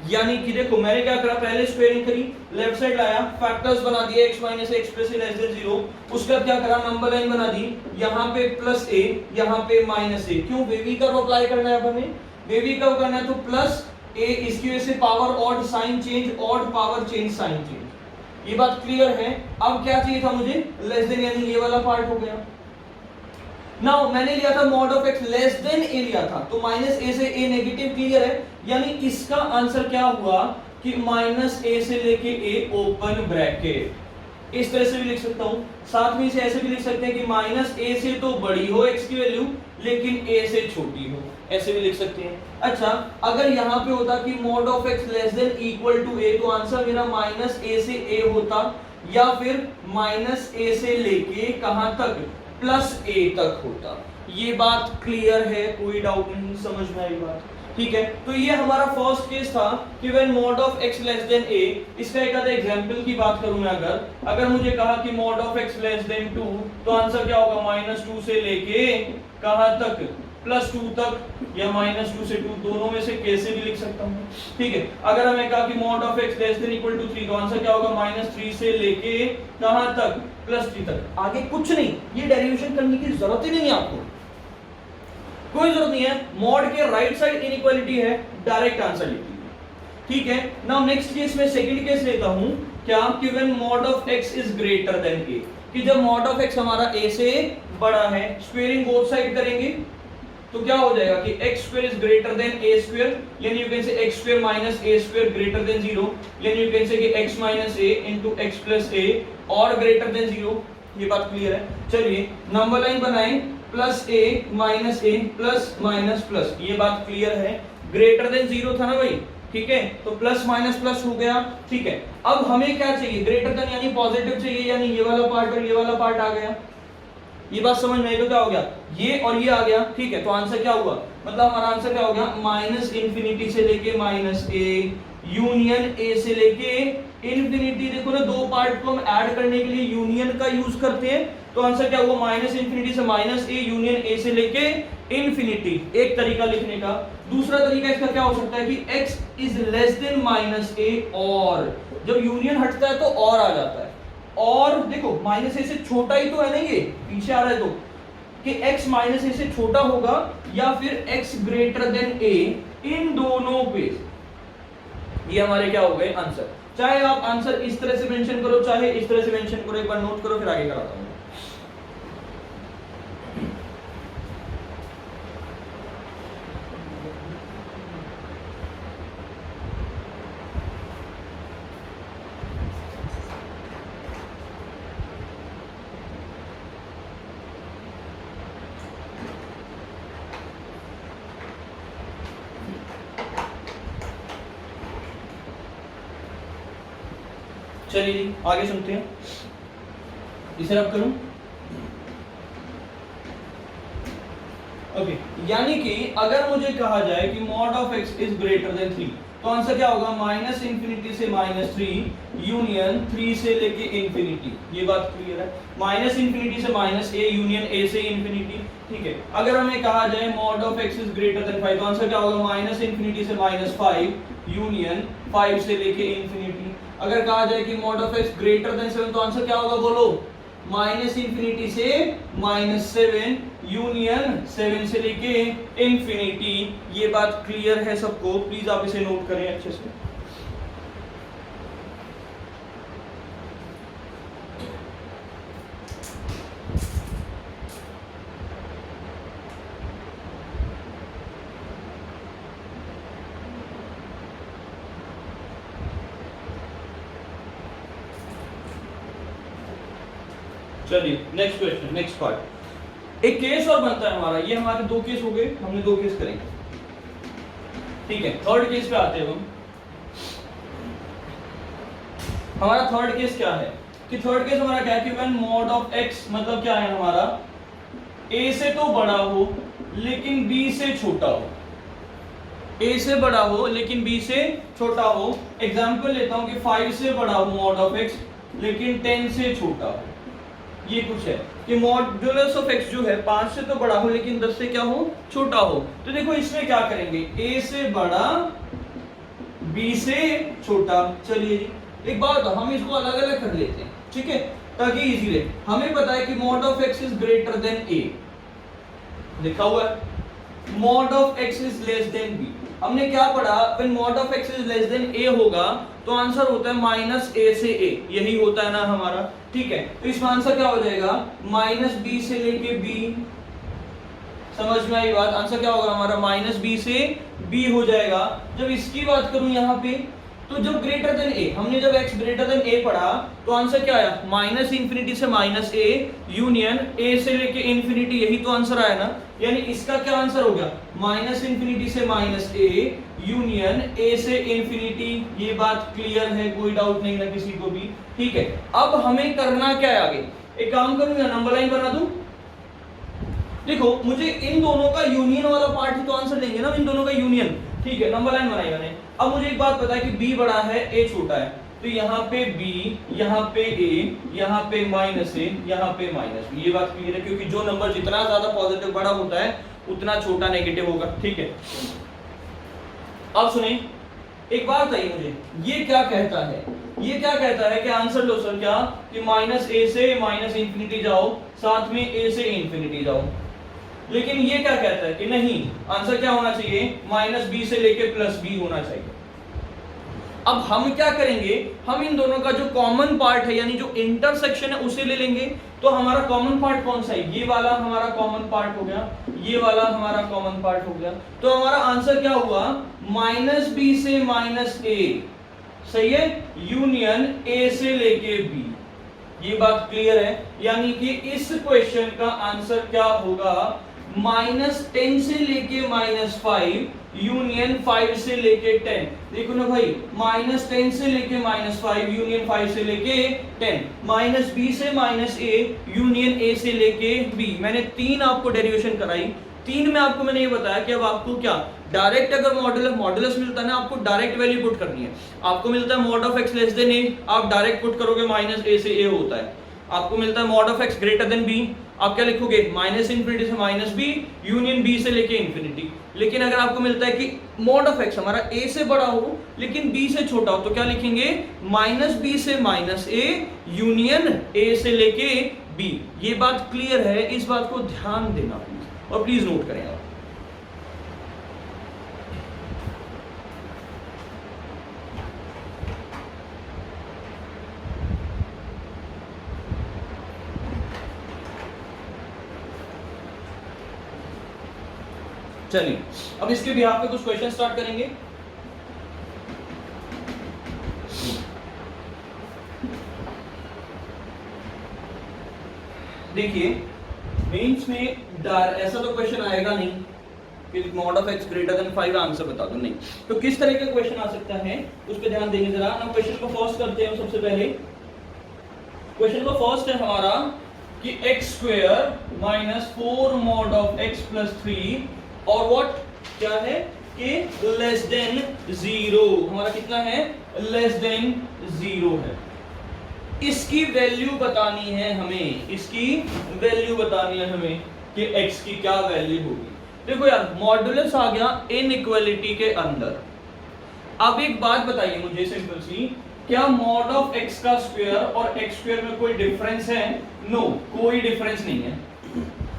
यानी कि देखो मैंने क्या करा, पहले स्क्वेयरिंग करी, लेफ्ट साइड लाया, फैक्टर्स बना दिए, x minus a x plus a less than 0। उसके बाद क्या करा, नंबर लाइन बना दी, यहाँ पे प्लस a, यहाँ पे माइनस a। क्यों? वेवी कर्व अप्लाई करना है हमें, वेवी कर्व करना है तो प्लस a, इसकी वजह से power odd, sign change, odd power change, sign change. ये बात क्लियर है? अब क्या चाहिए था मुझे, लेस देन, यानी ये वाला पार्ट हो गया। नाउ मैंने लिया था mod of x less than a लिया था, तो माइनस a से a नेगेटिव, क्लियर है? यानी इसका आंसर क्या हुआ कि माइनस a से लेके a ओपन ब्रैकेट। इस तरह से भी लिख सकता हूं, साथ में इसे ऐसे भी लिख सकते हैं कि माइनस a से तो बड़ी हो x की वैल्यू, लेकिन a से छोटी हो, ऐसे भी लिख सकते हैं। अच्छा, अगर यहाँ पे होता कि mod of x less than equal to a, तो आंसर मेरा माइनस a से a होता, या फिर माइनस a से लेके कहां तक, प्लस a तक होता। ये बात क्लियर है? कोई डाउट नहीं, समझ में आई बात? ठीक है, तो ये हमारा फर्स्ट केस था कि when mod of x less than a। इसका एक आधा एग्जांपल की बात करूं मैं, अगर मुझे कहा कि mod of x less then 2, तो आंसर क्या होगा, -2 से लेके कहां तक, +2 तक, या -2 से 2, दोनों में से कैसे भी लिख सकता हूं। ठीक है, अगर हमें कहा कि mod of x less than equal to 3, तो आंसर क्या होगा, -3 से लेके कहां तक, +3 तक। आगे कुछ नहीं, ये डेरिवेशन करने की जरूरत ही नहीं है आपको, कोई जरूरत नहीं है। मॉड के राइट साइड इनइक्वालिटी है, डायरेक्ट आंसर लिख लीजिए। ठीक है, नाउ नेक्स्ट केस में सेकंड केस लेता हूं, क्या कि when mod of x is greater than a, कि जब मॉड ऑफ x हमारा a से बड़ा है, स्क्वेयरिंग बोथ साइड करेंगे तो क्या हो जाएगा कि x square is greater than a square, यानी you can say x square minus a square greater than 0, यानी यू कैन से कि x minus a into x plus a और ग्रेटर देन 0। ये बात क्लियर है? चलिए नंबर लाइन बनाएं, plus a minus a plus minus plus, ये बात क्लियर है? ग्रेटर देन 0 था ना भाई, ठीक है, तो प्लस माइनस प्लस हो गया। ठीक है, अब हमें क्या चाहिए, ग्रेटर देन यानी पॉजिटिव चाहिए, यानी ये वाला पार्ट और ये वाला पार्ट आ गया। ये बात समझ में आई? तो क्या हो गया, ये और ये आ गया। ठीक है, तो आंसर क्या हुआ, मतलब हमारा आंसर क्या हो गया, माइनस इंफिनिटी से लेके माइनस a यूनियन a से लेके इंफिनिटी। देखो ना, दो पार्ट को हम ऐड करने के लिए यूनियन का यूज करते हैं, तो आंसर क्या हुआ, माइनस इंफिनिटी से माइनस a यूनियन a से लेके इंफिनिटी। एक तरीका लिखने का। दूसरा तरीका इसका क्या हो सकता है कि x is less then minus a, और जब यूनियन हटता है तो और आ जाता है, और देखो माइनस a से छोटा ही तो है ना, ये पीछे आ रहा है, तो कि x माइनस a से छोटा होगा या फिर x ग्रेटर देन a, इन दोनों पे ये हमारे क्या हो गए आंसर। चाहे आप आंसर इस तरह से मेंशन करो, चाहे इस तरह से मेंशन करो, एक बार नोट करो फिर आगे कराता हूं। चलिए आगे सुनते हैं, इसे रब करूं। ओके, यानी कि अगर मुझे कहा जाए कि mod of x is greater than 3, तो आंसर क्या होगा, माइनस इंफिनिटी से -3 यूनियन 3 से लेके इंफिनिटी। ये बात क्लियर है? माइनस इंफिनिटी से माइनस a यूनियन a से इंफिनिटी। ठीक है, अगर हमें कहा जाए mod of x is greater then 5, तो आंसर क्या होगा, माइनस इंफिनिटी से -5 यूनियन 5 से लेके इंफिनिटी। अगर कहा जाए कि mod of x greater then 7, तो आंसर क्या होगा, बोलो, माइनस इंफिनिटी से -7 यूनियन 7 से लेके इंफिनिटी। ये बात क्लियर है सबको? प्लीज आप इसे नोट करें अच्छे से। चलिए नेक्स्ट क्वेश्चन, नेक्स्ट पार्ट। एक केस और बनता है हमारा, ये हमारे दो केस हो गए, हमने दो केस करेंगे, ठीक है। थर्ड केस पे आते हैं हम। हमारा थर्ड केस क्या है कि थर्ड केस हमारा क्या है कि व्हेन मॉड ऑफ x मतलब क्या है हमारा, a से तो बड़ा हो लेकिन b से छोटा हो, a से बड़ा हो लेकिन b से छोटा हो। एग्जांपल लेता हूं कि 5 से बड़ा हो मॉड ऑफ x लेकिन 10 से छोटा हो। ये कुछ है कि मॉडुलस ऑफ x जो है 5 से तो बड़ा हो लेकिन 10 से क्या हो, छोटा हो। तो देखो इसमें क्या करेंगे, a से बड़ा b से छोटा। चलिए जी एक बात बताओ, हम इसको अलग अलग कर लेते हैं, ठीक है, ताकि इजी रहे। हमें पता है कि mod of x is greater than a, लिखा हुआ है। Mod of x is less then b, हमने क्या पढ़ा, when mod of x is less than a होगा तो आंसर होता है माइनस a से a, यही होता है ना हमारा, ठीक है। तो इसका आंसर क्या हो जाएगा, माइनस b से लेके b। समझ में आई बात, आंसर क्या होगा हमारा, माइनस b से b हो जाएगा। जब इसकी बात करूं यहाँ पे, तो जब ग्रेटर देन a, हमने जब x ग्रेटर देन a पढ़ा तो आंसर क्या आया, माइनस इंफिनिटी से माइनस a यूनियन a से लेके इंफिनिटी, यही तो आंसर आया ना। यानी इसका क्या आंसर हो गया, माइनस इंफिनिटी से माइनस a यूनियन a से इंफिनिटी। ये बात क्लियर है, कोई डाउट नहीं ना किसी को भी, ठीक है। अब हमें करना क्या है आगे, एक काम करूं या नंबर लाइन बना दूं। देखो मुझे इन दोनों का यूनियन वाला पार्ट ही तो आंसर देंगे ना, इन दोनों का यूनियन, ठीक है। नंबर लाइन बनाई मैंने। अब मुझे एक बात पता है कि b बड़ा है a छोटा है, तो यहाँ पे b, यहाँ पे a, यहाँ पे माइनस a, यहाँ पे माइनस b। ये बात क्लियर है, क्योंकि जो नंबर जितना ज्यादा पॉजिटिव बड़ा होता है उतना छोटा नेगेटिव होगा, ठीक है। अब सुनिए एक बात बताइए मुझे, ये क्या कहता है, ये क्या कहता है कि आंसर लो सर क्या, कि माइनस a से माइनस इंफिनिटी जाओ, साथ में a से इंफिनिटी जाओ। लेकिन ये क्या कहता है कि नहीं, आंसर क्या होना चाहिए, माइनस b से लेके प्लस b होना चाहिए। अब हम क्या करेंगे, हम इन दोनों का जो कॉमन पार्ट है यानी जो इंटरसेक्शन है उसे ले लेंगे। तो हमारा कॉमन पार्ट कौन सा है, ये वाला हमारा कॉमन पार्ट हो गया, ये वाला हमारा कॉमन पार्ट हो गया। तो हमारा आंसर क्या हुआ, माइनस b से माइनस a, सही है, यूनियन a से लेके b। ये बात क्लियर है, यानी कि इस क्वेश्चन का आंसर क्या होगा, -10 से लेके -5 यूनियन 5 से लेके 10। देखो ना भाई, -10 से लेके -5 यूनियन 5 से लेके 10, -b से -a यूनियन a से लेके b। मैंने 3 आपको डेरिवेशन कराई, 3 में आपको मैंने ये बताया कि अब आपको क्या डायरेक्ट, अगर मॉडुलस मिलता है ना, आपको डायरेक्ट वैल्यू पुट करनी है। आपको मिलता है mod of x less than a, आप डायरेक्ट पुट करोगे -a से a होता है। आपको मिलता है mod of x greater then b, आप क्या लिखोगे, माइनस इंफिनिटी से माइनस b यूनियन b से लेके इंफिनिटी। लेकिन अगर आपको मिलता है कि मॉड ऑफ x हमारा a से बड़ा हो लेकिन b से छोटा हो, तो क्या लिखेंगे, -b से -a यूनियन a से लेके b। ये बात क्लियर है, इस बात को ध्यान देना प्लीज, और प्लीज नोट करें आप। चलिए अब इसके बिहाफ पे कुछ क्वेश्चन स्टार्ट करेंगे। देखिए मेंस में ऐसा तो क्वेश्चन आएगा नहीं कि mod of x greater then 5 answer बता दो, नहीं। तो किस तरह का क्वेश्चन आ सकता है उस पर ध्यान देंगे जरा। हम क्वेश्चन को फर्स्ट करते हैं। सबसे पहले क्वेश्चन को फर्स्ट है हमारा कि x² minus 4 mod of x plus 3 और व्हाट क्या है कि लेस देन 0। हमारा कितना है, लेस देन 0 है। इसकी वैल्यू बतानी है हमें, इसकी वैल्यू बतानी है हमें कि x की क्या वैल्यू होगी। देखो यार, मॉडुलस आ गया इनइक्वालिटी के अंदर। अब एक बात बताइए मुझे सिंपल सी, क्या मॉड ऑफ x का स्क्वायर और x स्क्वायर में कोई डिफरेंस है? नो, कोई डिफरेंस नहीं है।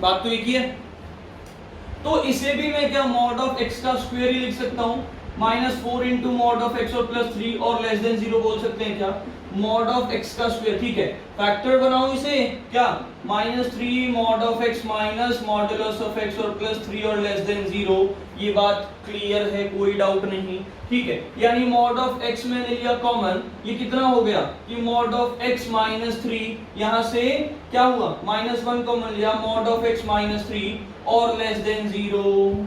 बात तो एक ही है। तो इसे भी मैं क्या मॉड ऑफ x का स्क्वायर ही लिख सकता हूं। -4 इंटू मॉड ऑफ x और +3 और लेस देन 0 बोल सकते हैं क्या, मॉड ऑफ x का स्क्वायर। ठीक है, फैक्टर बनाओ इसे क्या, -3 mod of x minus modulus of x और +3 और लेस देन 0। ये बात क्लियर है, कोई डाउट नहीं। ठीक है, यानी मॉड ऑफ x मैंने लिया कॉमन, ये कितना हो गया कि मॉड ऑफ x -3, यहां से क्या हुआ -1 कॉमन लिया, मॉड ऑफ x -3 और लेस देन 0।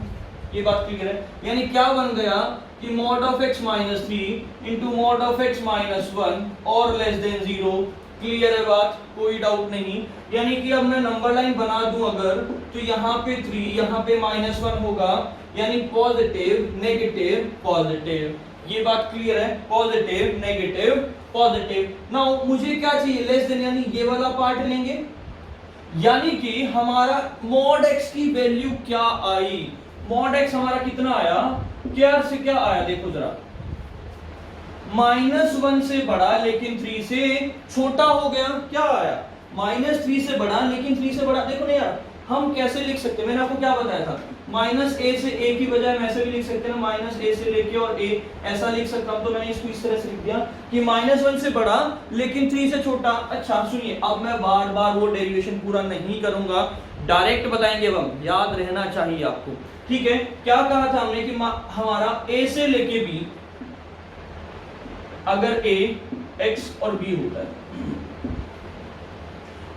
ये बात क्लियर है, यानी क्या बन गया कि mod of x -3 into mod of x -1 और लेस देन 0। क्लियर है बात, कोई डाउट नहीं। यानी कि अब मैं नंबर लाइन बना दूं अगर, तो यहाँ पे 3, यहाँ पे -1 होगा, यानी पॉजिटिव नेगेटिव पॉजिटिव। ये बात क्लियर है, पॉजिटिव नेगेटिव पॉजिटिव। नाउ मुझे क्या चाहिए, लेस देन, यानी ये वाला पार्ट लेंगे, यानी कि हमारा मॉड x की वैल्यू क्या आई, मॉड x हमारा कितना आया, क्या से क्या आया, देखो जरा, -1 से बड़ा लेकिन 3 से छोटा हो गया। क्या आया, -3 से बड़ा लेकिन 3 से बड़ा। देखो ना यार, हम कैसे लिख सकते हैं, मैंने आपको क्या बताया था, -a से a की बजाय हम ऐसे भी लिख सकते हैं ना, -a से लेके और a, ऐसा लिख सकता हूं। तो मैंने इसको इस तरह से लिख दिया कि -1 से बड़ा लेकिन 3 से छोटा। अच्छा सुनिए, अब मैं बार बार वो डेरिवेशन पूरा नहीं करूंगा, डायरेक्ट बताएंगे, अब हम याद रहना चाहिए आपको। ठीक है, क्या कहा था हमने कि हमारा a से लेके b, अगर a x और b होता है,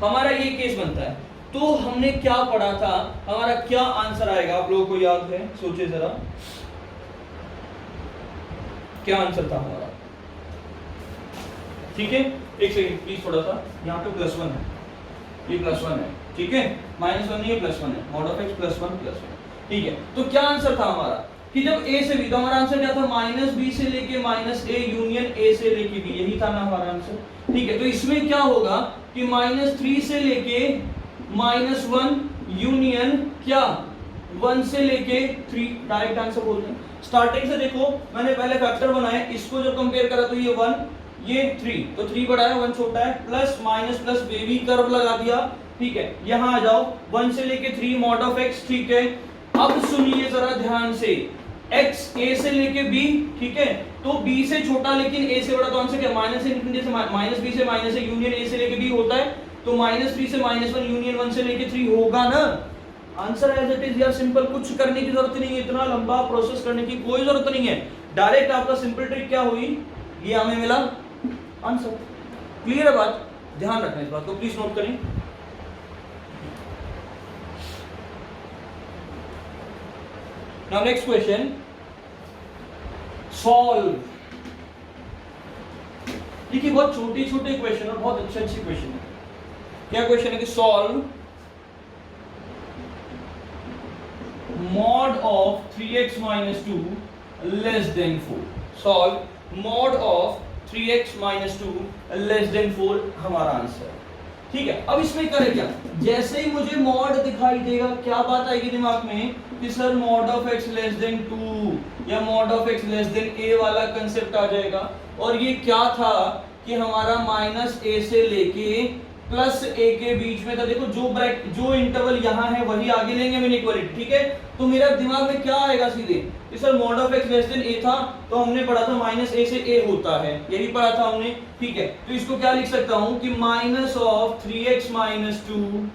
हमारा ये केस बनता है, तो हमने क्या पढ़ा था, हमारा क्या आंसर आएगा, आप लोगों को याद है, सोचे जरा, क्या आंसर था हमारा। ठीक है, एक सेकंड प्लीज, थोड़ा सा यहाँ पे +1 है, ये +1 है, ठीक है, -1 नहीं है, +1 है, मॉड ऑफ x +1। ठीक है, तो क्या आंसर था हमारा कि जब a से b, तो हमारा आंसर क्या था, -b से लेके -a यूनियन a से लेके b, यही था ना हमारा आंसर। ठीक है, तो इसमें क्या होगा कि -3 से लेके -1 यूनियन क्या 1 से लेके 3, डायरेक्ट आंसर बोलते हैं। स्टार्टिंग से देखो, मैंने पहले फैक्टर बनाए, इसको जब कंपेयर करा तो ये 1, ये 3, तो 3 बड़ा है 1 छोटा है, plus minus plus baby curve लगा दिया। ठीक है, यहां आ जाओ, 1 से लेके 3 मॉड ऑफ x। ठीक है, अब सुनिए जरा ध्यान से, x a से लेके b, ठीक है, तो b से छोटा लेकिन a से बड़ा, तो आंसर क्या, माइनस इंफिनिटी से -b से माइनस यूनियन a से लेके b होता है, तो -3 से -1 यूनियन 1 से लेके 3 होगा ना। आंसर एज इट इज यार, सिंपल, कुछ करने की जरूरत नहीं है, इतना लंबा प्रोसेस करने की कोई जरूरत नहीं है, डायरेक्ट आपका सिंपल ट्रिक क्या हुई, ये हमें मिला आंसर। क्लियर है बात, ध्यान रखना इस बात को, प्लीज नोट करें। Now next question, solve। देखिए बहुत छोटे छोटे क्वेश्चन और बहुत अच्छे अच्छे क्वेश्चन है। क्या क्वेश्चन है कि solve mod of 3x - 2 less then 4। Solve mod of 3x - 2 less then 4 हमारा आंसर। ठीक है, अब इसमें करें क्या, जैसे ही मुझे मॉड दिखाई देगा, क्या बात आएगी दिमाग में कि sir mod of x less then 2 या mod of x less than a वाला कंसेप्ट आ जाएगा। और ये क्या था कि हमारा -a से लेके +a के बीच में था। देखो जो इंटरवल यहाँ है वही आगे लेंगे हम इनइक्वालिटी। ठीक है, तो मेरा दिमाग में क्या आएगा सीधे कि sir mod of x less than a था, तो हमने पढ़ा था -a से a होता है, यही पढ़ा था हमने। ठीक है, तो इसको क्या लिख सकता हूं कि माइनस ऑफ 3x - 2।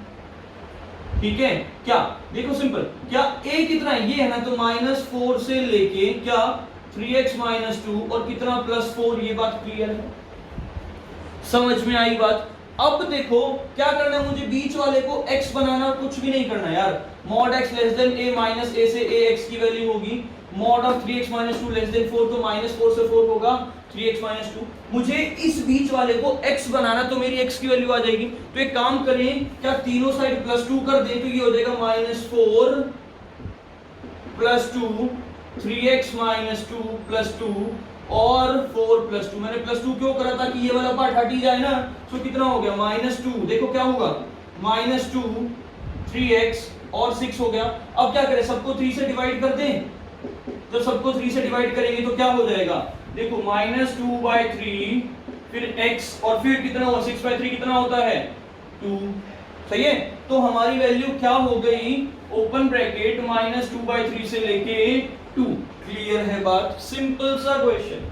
ठीक है, क्या देखो सिंपल, क्या a कितना है, ये है ना, तो -4 से लेके क्या 3x - 2 और कितना +4। ये बात क्लियर है, समझ में आई बात। अब देखो क्या करना है, मुझे बीच वाले को x बनाना, कुछ भी नहीं करना यार। Mod x less than a minus a से a x की वैल्यू होगी, mod of 3x - 2 less then 4, तो -4 से 4 होगा 3x - 2। मुझे इस बीच वाले को x बनाना, तो मेरी x की वैल्यू आ जाएगी। तो एक काम करें, क्या तीनों साइड +2 कर दें, तो ये हो जाएगा -4 +2 3x - 2 +2 और 4 +2। मैंने +2 क्यों करा था कि ये वाला पार्ट हट ही जाए ना, तो कितना हो गया -2। देखो क्या होगा, -2 3x और 6 हो गया। अब क्या करें, सबको 3 से डिवाइड कर दें। जब सबको 3 से डिवाइड करेंगे तो क्या हो जाएगा, देखो -2/3 फिर x और फिर कितना हुआ 6/3 कितना होता है 2। सही है, तो हमारी वैल्यू क्या हो गई, ओपन ब्रैकेट -2/3 से लेके 2। क्लियर। क्लियर है बात? सिंपल सा क्वेश्चन।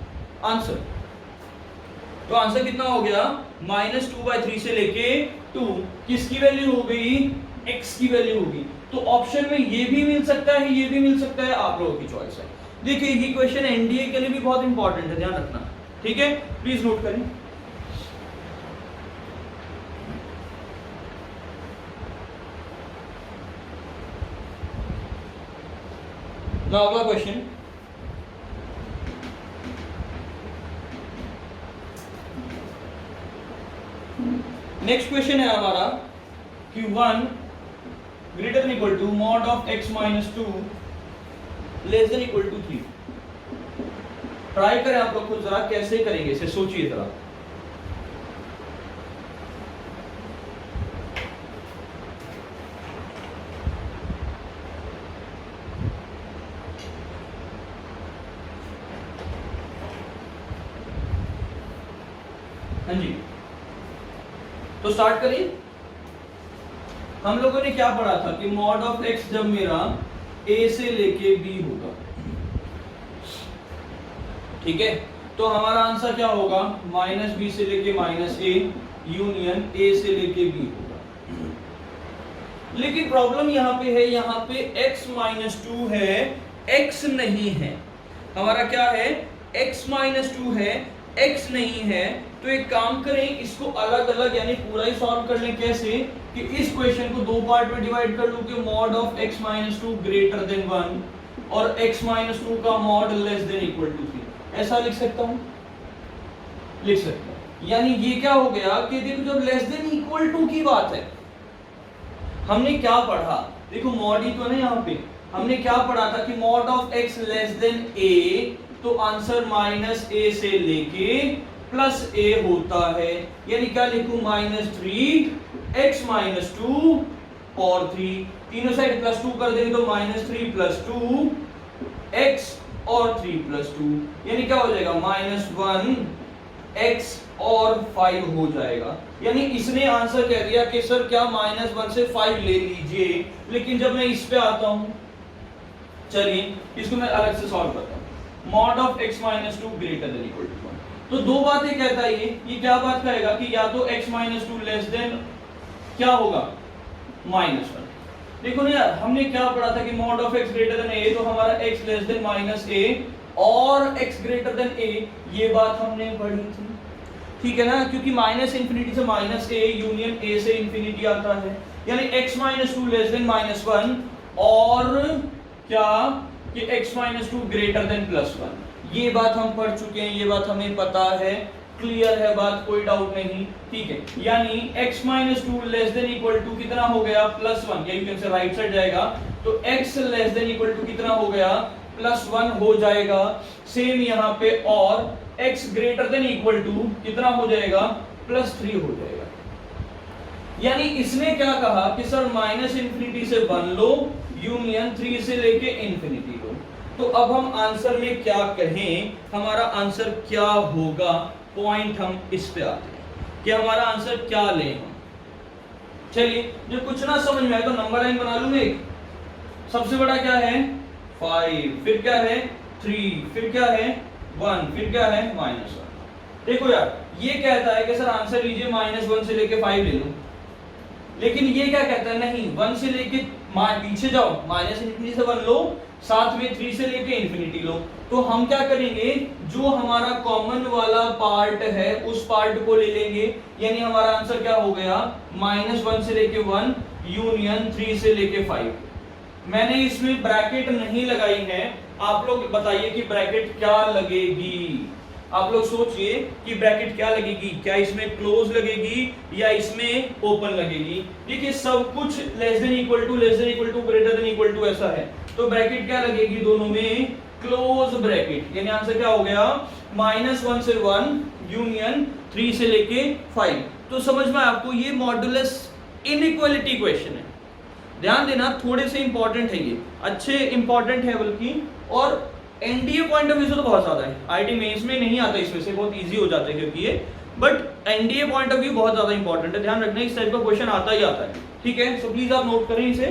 आंसर, तो आंसर कितना हो गया? -2/3 से लेके 2 किसकी वैल्यू हो गई? x की वैल्यू होगी। तो ऑप्शन में ये भी मिल सकता है, ये भी मिल सकता है, आप लोगों की चॉइस है। देखिए ये क्वेश्चन एनडीए के लिए भी बहुत इंपॉर्टेंट है, ध्यान रखना, ठीक है? प्लीज नोट करें। नाउ अगला क्वेश्चन, नेक्स्ट क्वेश्चन है हमारा कि 1 greater than equal to mod of x minus 2 less than equal to 3। Try करें आप लोग खुद जरा, कैसे करेंगे इसे, सोचिए जरा। हाँ जी, तो स्टार्ट करिए। हम लोगों ने क्या पढ़ा था कि मॉड ऑफ x जब मेरा a से लेके b होगा, ठीक है, तो हमारा आंसर क्या होगा? -b से लेके -a यूनियन a से लेके b होगा। लेकिन प्रॉब्लम यहाँ पे है, यहाँ पे x माइनस 2 है, x नहीं है। हमारा क्या है? x माइनस 2 है, x नहीं है। तो एक काम करें, इसको अलग अलग यानी पूरा ही सॉल्व कर लें। कैसे? कि इस क्वेश्चन को दो पार्ट में डिवाइड कर लूं कि mod of x minus 2 greater than 1 और x माइनस 2 का mod less than equal to 3। ऐसा लिख सकता हूं, लिख सकता हूं। यानी ये क्या हो गया कि देखो जब लेस देन इक्वल टू की बात है, हमने क्या पढ़ा? देखो मॉड ही तो ना, यहाँ पे हमने क्या पढ़ा था कि mod of x less than a, तो आंसर -a से लेके +a होता है। यानी क्या लिखूं? -3 x माइनस 2 और 3, तीनों साइड +2 कर देंगे तो -3 + 2 x और 3 + 2, यानी क्या हो जाएगा? -1 x और 5 हो जाएगा। यानी इसने आंसर कह दिया कि सर क्या -1 से 5 ले लीजिए। लेकिन जब मैं इस पे आता हूं, चलिए इसको मैं अलग से सॉल्व करता हूं। Mod of x minus 2 greater than equal to 1, तो दो बातें कहता है ये क्या बात कहेगा कि या तो x माइनस 2 लेस देन क्या होगा? -1। देखो ना यार, हमने क्या पढ़ा था कि mod of x greater than a, तो हमारा x लेस देन -a और x ग्रेटर देन a, ये बात हमने पढ़ी थी, ठीक है ना? क्योंकि -∞ से -a यूनियन a से इंफिनिटी आता है। यानी x माइनस 2 लेस देन -1 और क्या कि x माइनस 2 ग्रेटर देन +1। ये बात हम पढ़ चुके हैं, ये बात हमें पता है, क्लियर है बात, कोई डाउट नहीं, ठीक है? यानी x minus 2 less than equal to कितना हो गया? +1, या you can say right side जाएगा तो x less than equal to कितना हो गया? +1 हो जाएगा। सेम यहाँ पे, और x greater than equal to कितना हो जाएगा? +3 हो जाएगा। यानी इसने क्या कहा कि सर -∞ से 1 लो यूनियन 3 से लेके इंफिनिटी लो। तो अब हम आंसर में क्या कहें, हमारा आंसर क्या होगा? पॉइंट हम इस पे आते हैं कि हमारा आंसर क्या लें हम। चलिए, जो कुछ ना समझ में आए तो नंबर लाइन बना लूं एक। सबसे बड़ा क्या है? 5, फिर क्या है? 3, फिर क्या है? 1, फिर क्या है? -1। देखो यार, ये कहता है कि सर आंसर लीजिए -1 से लेके 5 ले लो, लेकिन ये क्या कहता है? नहीं, 1 से लेके पीछे जाओ, -∞ से 1 लो, साथ में 3 से लेके इंफिनिटी लो। तो हम क्या करेंगे? जो हमारा कॉमन वाला पार्ट है उस पार्ट को ले लेंगे। यानी हमारा आंसर क्या हो गया? -1 से लेके 1 यूनियन 3 से लेके 5। मैंने इसमें ब्रैकेट नहीं लगाई है, आप लोग बताइए कि ब्रैकेट क्या लगेगी। आप लोग सोचिए कि ब्रैकेट क्या लगेगी, क्या इसमें क्लोज लगेगी या इसमें ओपन लगेगी। देखिए सब कुछ less than equal to, less than equal to, greater than equal to ऐसा है, तो ब्रैकेट क्या लगेगी? दोनों में क्लोज ब्रैकेट। यानी आंसर क्या हो गया? -1 से 1 यूनियन 3 से लेके 5। तो समझ में आपको ये मॉडुलस इनइक्वालिटी क्वेश्चन है, ध्यान देना, थोड़े से इंपॉर्टेंट है ये, अच्छे इंपॉर्टेंट है बल्कि, और एनडीए पॉइंट ऑफ व्यू से तो बहुत ज्यादा है। आईटी मेंस में नहीं आता इसमें से, बहुत इजी हो जाता है क्योंकि ये, but NDA point of view बहुत ज्यादा इंपॉर्टेंट है। ध्यान रखना, इस टाइप का क्वेश्चन आता ही आता है, ठीक है? सो प्लीज आप नोट करें इसे।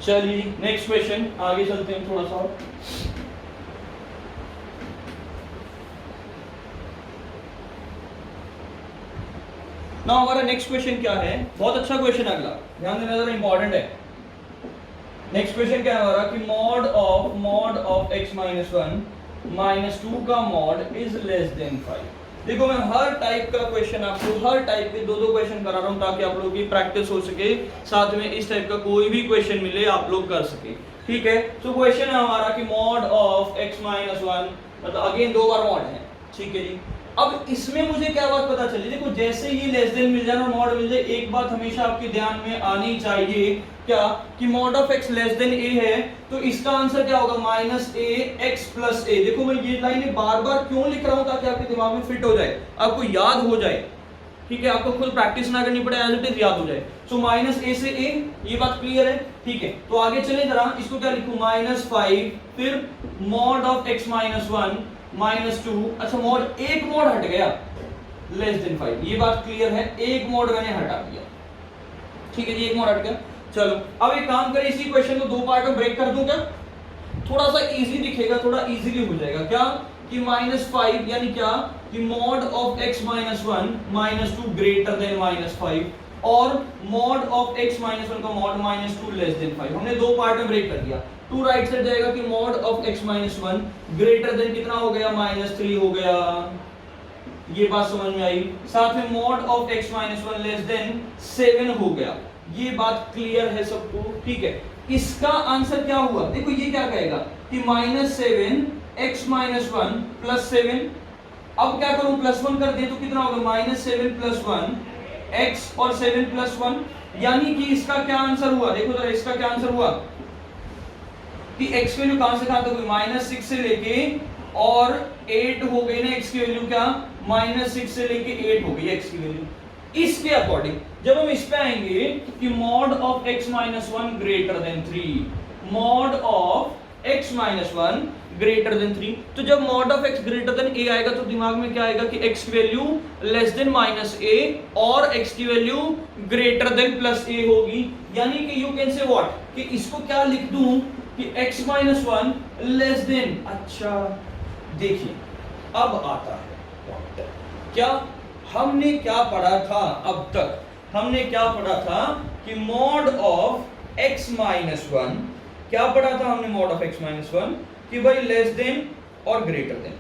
चलिए नेक्स्ट क्वेश्चन, आगे चलते हैं थोड़ा सा और। ना हमारा नेक्स्ट क्वेश्चन क्या है, बहुत अच्छा क्वेश्चन है, अगला ध्यान देना जरा, इंपॉर्टेंट है। नेक्स्ट क्वेश्चन क्या है हमारा कि mod of x minus 1 minus 2 का मॉड इज लेस देन 5। देखो मैं हर टाइप का क्वेश्चन आपको, हर टाइप के दो क्वेश्चन करा रहा हूं ताकि आप लोगों की प्रैक्टिस हो सके, साथ में इस टाइप का कोई भी क्वेश्चन मिले आप लोग कर सके, ठीक है। तो क्वेश्चन है हमारा कि मॉड ऑफ x माइनस 1, मतलब अगेन 2 बार मॉड है, ठीक है जी। अब इसमें मुझे क्या बात पता चली, देखो जैसे ही लेस देन मिल जाए और मॉड मिल जाए, एक बात हमेशा आपके ध्यान में आनी चाहिए, क्या कि mod of x less than a है, तो इसका आंसर क्या होगा minus a x plus a। देखो मैं ये लाइन बार बार क्यों लिख रहा हूं, ताकि आपके दिमाग में फिट हो जाए, आपको याद हो जाए, ठीक है, आपको खुद प्रैक्टिस ना करनी पड़े, एज इट इज याद हो जाए। सो माइनस a से a, ये बात क्लियर है, ठीक है। तो आगे चले जरा, इसको क्या लिखूं माइनस 5, फिर mod of x minus 1 minus 2, अच्छा मॉड, एक मॉड हट गया लेस देन 5, ये बात क्लियर है, एक मॉड मैंने हटा दिया, ठीक है जी, एक मॉड हट गया। चलो अब एक काम करें, इसी क्वेश्चन को 2 पार्ट में ब्रेक कर दूं क्या, थोड़ा सा इजी दिखेगा, थोड़ा इजीली हो जाएगा, क्या कि माइनस 5 यानी क्या कि mod of x minus 1 minus 2 greater then minus 5, और मॉड ऑफ x माइनस 1 का मॉड माइनस 2 लेस देन 5। हमने 2 पार्ट में ब्रेक कर दिया। 2 राइट साइड जाएगा कि mod of x minus 1 greater then कितना हो गया, माइनस 3 हो गया, ये बात समझ में आई। साथ में mod of x minus 1 less than 7 हो गया, ये बात क्लियर है सबको, ठीक है। इसका आंसर क्या हुआ, देखो ये क्या कहेगा कि माइनस 7 x माइनस 1 प्लस 7, अब क्या करूं प्लस 1 कर दे तो कितना होगा माइनस 7 प्लस 1 x और 7 प्लस 1, यानी कि इसका क्या आंसर हुआ, देखो जरा इसका क्या आंसर हुआ कि x की वैल्यू कहां से कहां तक हुई, माइनस 6 से लेके और 8 हो गई ना, x की वैल्यू क्या माइनस 6 से लेके 8 हो गई x की वैल्यू। इसके अकॉर्डिंग जब हम इस पे आएंगे कि mod of x minus 1 greater than 3, mod of x minus 1 greater than 3, तो जब mod of x greater than a आएगा तो दिमाग में क्या आएगा कि x की value less than minus a और x की value greater than plus a होगी, यानी कि यू कैन से व्हाट कि इसको क्या लिख दूं कि x माइनस 1 लेस देन, अच्छा देखिए अब आता है क्या हमने क्या पढ़ा था, अब तक हमने क्या पढ़ा था कि मॉड ऑफ x माइनस 1, क्या पढ़ा था हमने मॉड ऑफ x माइनस 1 कि भाई लेस देन और ग्रेटर देन,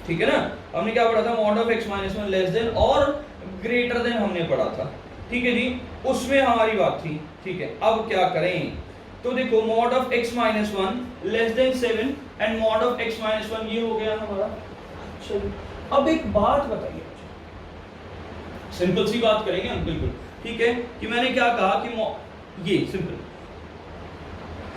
ठीक है ना। हमने क्या पढ़ा था mod of x minus 1 less than और ग्रेटर देन हमने पढ़ा था, ठीक है जी, उसमें हमारी बात थी, ठीक है। अब क्या करें, तो देखो mod of x minus 1 less than 7 and mod of x minus 1 ये हो गया हमारा। अच्छा अब एक बात बताइए, सिंपल सी बात करेंगे हम, बिल्कुल ठीक है, कि मैंने क्या कहा कि ये सिंपल,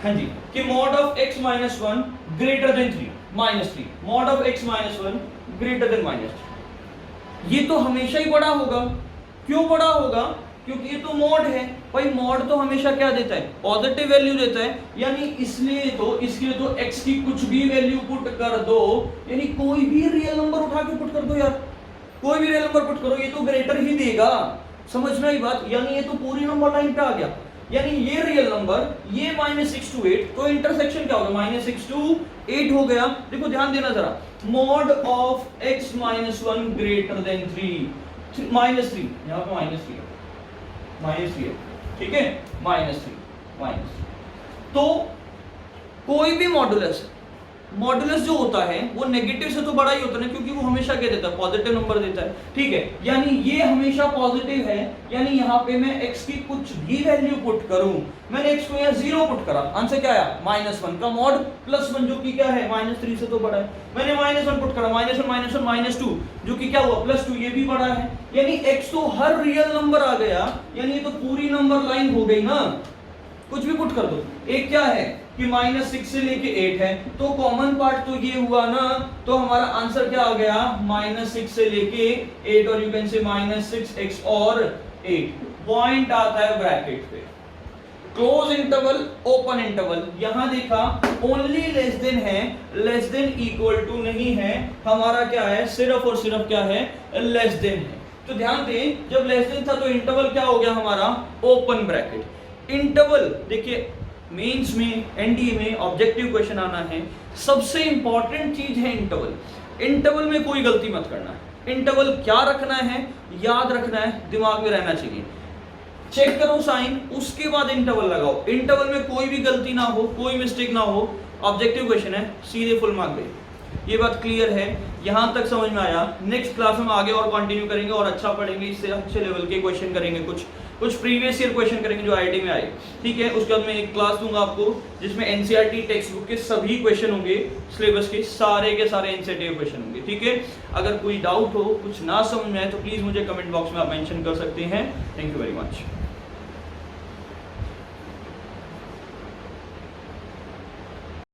हाँ जी, कि mod of x minus 1 greater than 3 minus 3, mod of x minus 1 greater then minus 3, ये तो हमेशा ही बड़ा होगा। क्यों बड़ा होगा, क्योंकि ये तो मॉड है भाई, मॉड तो हमेशा क्या देता है पॉजिटिव वैल्यू देता है, यानी इसलिए तो इसके लिए तो x की कुछ भी वैल्यू पुट कर दो, यानी कोई भी रियल नंबर उठा के पुट कर दो यार, कोई भी रियल नंबर पुट करो ये तो ग्रेटर ही देगा, समझ में आई बात, यानी ये तो पूरी नंबर लाइन पे आ गया, यानी ये रियल नंबर ये -6 to 8, तो इंटरसेक्शन क्या होगा -6 to 8 हो गया। देखो ध्यान देना जरा, mod of x minus 1 greater than 3 minus 3, यहाँ पे माइनस 3 है, ठीक है, -3 तो कोई भी मॉडुलस जो होता है वो नेगेटिव से तो बड़ा ही होता है, क्योंकि वो हमेशा क्या देता है पॉजिटिव नंबर देता है, ठीक है, यानी ये हमेशा पॉजिटिव है, यानी यहाँ पे मैं x की कुछ भी वैल्यू पुट करूं, मैंने x को यहाँ 0 पुट करा, आंसर क्या आया -1 का मॉड +1 जो कि क्या है -3 से तो बड़ा है, मैंने -1 पुट करा, -1 -2 जो कि क्या हुआ +2, ये भी बड़ा है, यानी x तो हर रियल नंबर आ गया, यानी ये तो पूरी नंबर लाइन हो गई ना, कुछ भी पुट कर दो। एक क्या है कि -6 से लेके 8 है, तो कॉमन पार्ट तो ये हुआ ना, तो हमारा आंसर क्या आ गया -6 से लेके 8, और यू कैन से -6x और 8, पॉइंट आता है ब्रैकेट पे, क्लोज इंटरवल ओपन इंटरवल, यहां देखा ओनली लेस देन है, लेस देन इक्वल टू नहीं है, हमारा क्या है सिर्फ और सिर्फ क्या है लेस देन है। तो ध्यान दें जब लेस देन था तो इंटरवल क्या हो गया हमारा ओपन ब्रैकेट, इंटरवल देखिए, मेंस में, एनडीए में ऑब्जेक्टिव क्वेश्चन आना है, सबसे इंपॉर्टेंट चीज है इंटरवल। इंटरवल में कोई गलती मत करना। इंटरवल क्या रखना है, याद रखना है, दिमाग में रहना चाहिए। चेक करो साइन, उसके बाद इंटरवल लगाओ। इंटरवल में कोई भी गलती ना हो, कोई मिस्टेक ना हो, ऑब्जेक्टिव क्वेश्चन है, सीधे फुल मार्क दे। ये बात क्लियर है, यहां तक समझ में आया। नेक्स्ट क्लास में आगे और कंटिन्यू करेंगे और अच्छा पढ़ेंगे, इससे अच्छे लेवल के क्वेश्चन करेंगे, कुछ प्रीवियस ईयर क्वेश्चन करेंगे जो आईआईटी में आए, ठीक है। उसके बाद मैं एक क्लास दूंगा आपको जिसमें एनसीईआरटी टेक्स्ट बुक के सभी क्वेश्चन होंगे, सिलेबस के सारे एनसीईआरटी क्वेश्चन होंगे, ठीक है। अगर कोई डाउट हो, कुछ ना समझ में आए तो प्लीज मुझे कमेंट बॉक्स में आप मेंशन कर सकते हैं। Thank you very much.